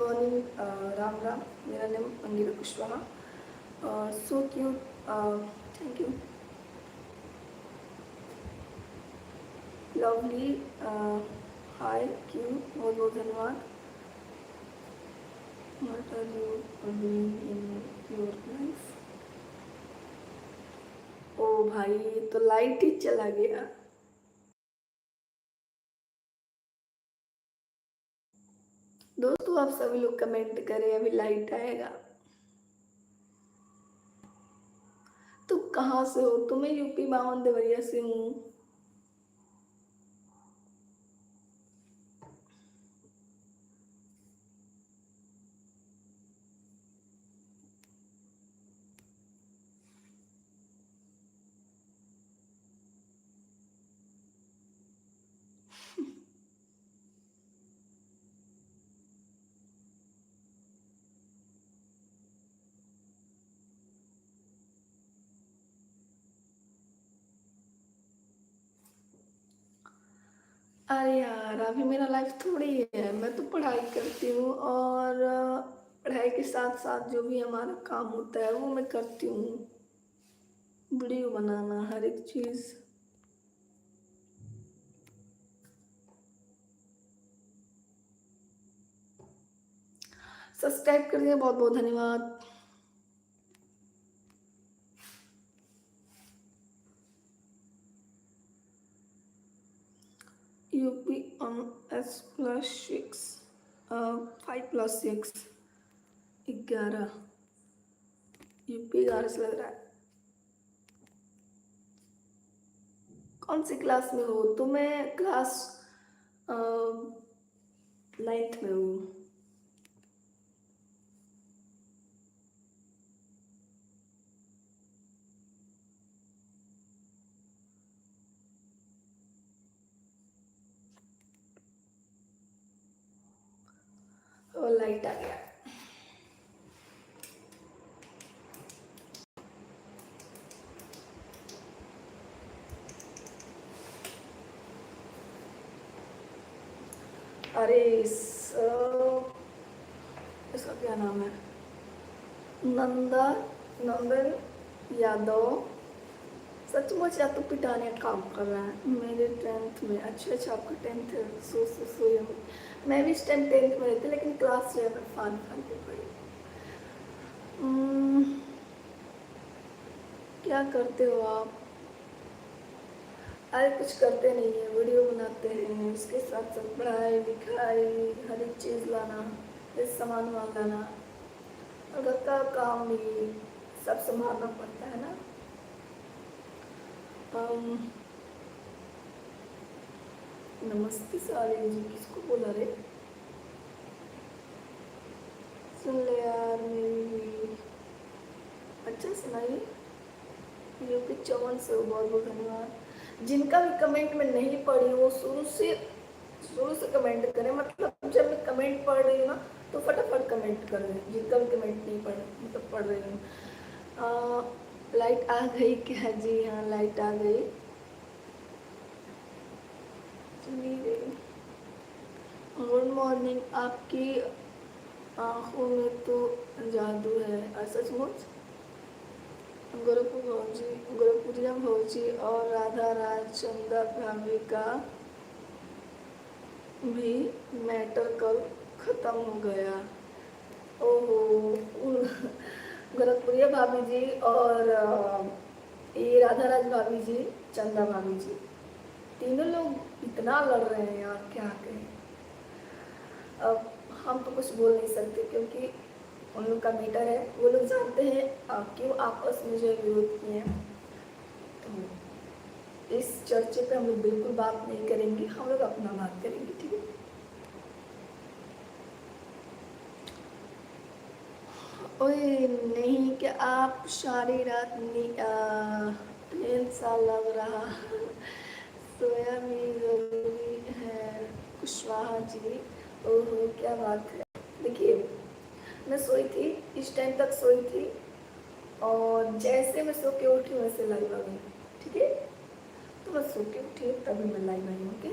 Morning, Ram Ram. मेरा नाम Angira Kushwaha. So cute, thank you, lovely, hi cute, बहुत बहुत धन्यवाद। What are you doing in your life? ओ भाई, ये तो लाइट ही चला गया। दोस्तों आप सभी लोग कमेंट करें, अभी लाइट आएगा। तुम कहाँ से हो? तो मैं यूपी बावन देवरिया से हूँ। अरे यार, अभी मेरा लाइफ थोड़ी है। मैं तो पढ़ाई करती हूँ और पढ़ाई के साथ साथ जो भी हमारा काम होता है वो मैं करती हूँ। वीडियो बनाना, हर एक चीज़। सब्सक्राइब कर दिया, बहुत बहुत धन्यवाद। UP S+6, 5+6, 11। यूपी 11 से लग रहा है। कौन सी क्लास में हो? तो मैं क्लास 9th में हूँ। और लाइट आ गया। अरे इसका क्या नाम है? नंदा, नंदन यादव। सचमुच या तो पिटाने का काम कर रहा है। मेरे 10th में। अच्छा, आपका 10th है। सो मैं भी इस टाइम 10th में रहती, लेकिन क्लास जो है मैं फान के पढ़ी। क्या करते हो आप? अरे कुछ करते नहीं है, वीडियो बनाते हैं, उसके साथ साथ पढ़ाई लिखाई, हर एक चीज़ लाना, इस सामान वान लाना, और घर का काम भी सब संभालना पड़ता है ना। नमस्ते सारे जी, किसको बोला रे? सुन ले यार मेरी भी। अच्छा सुनाइए। यूपी 54 से बहुत बहुत धन्यवाद। जिनका भी कमेंट में नहीं पढ़ी वो शुरू से कमेंट करें। मतलब जब मैं कमेंट पढ़ रही हूँ ना तो फटाफट कमेंट कर दें। जिनका भी कमेंट नहीं पढ़ मतलब पढ़ रही हूँ। लाइट आ गई क्या? जी हाँ, लाइट आ गई। Good morning. आपकी आंखों में तो जादू है। सचमुच। गोरखपुरिया भौजी और राधा राज चंदा भाभी का भी मैटर कल खत्म हो गया। ओहो। गोरखपुरिया भाभी जी और ये राधा राज भाभी जी, चंदा भाभी जी, तीनों लोग इतना लड़ रहे हैं यार, क्या कहें। अब हम तो कुछ बोल नहीं सकते क्योंकि उन लोग का मीटर है। वो लोग जानते हैं क्यों आपस में जो विरोध किए हैं। तो इस चर्चे पे हम लोग बिल्कुल बात नहीं करेंगे। हम लोग अपना बात करेंगे, ठीक है? ओए नहीं, क्या आप सारी रात नींद सा लग रहा। सोया भी जरूरी है कुशवाहा जी। ओहो, क्या बात है। देखिए, मैं सोई थी, इस टाइम तक सोई थी, और जैसे मैं सो के उठी वैसे लाइव आ गई, ठीक है? तो मैं सो के उठी तभी मैं लाइव आई। ओके।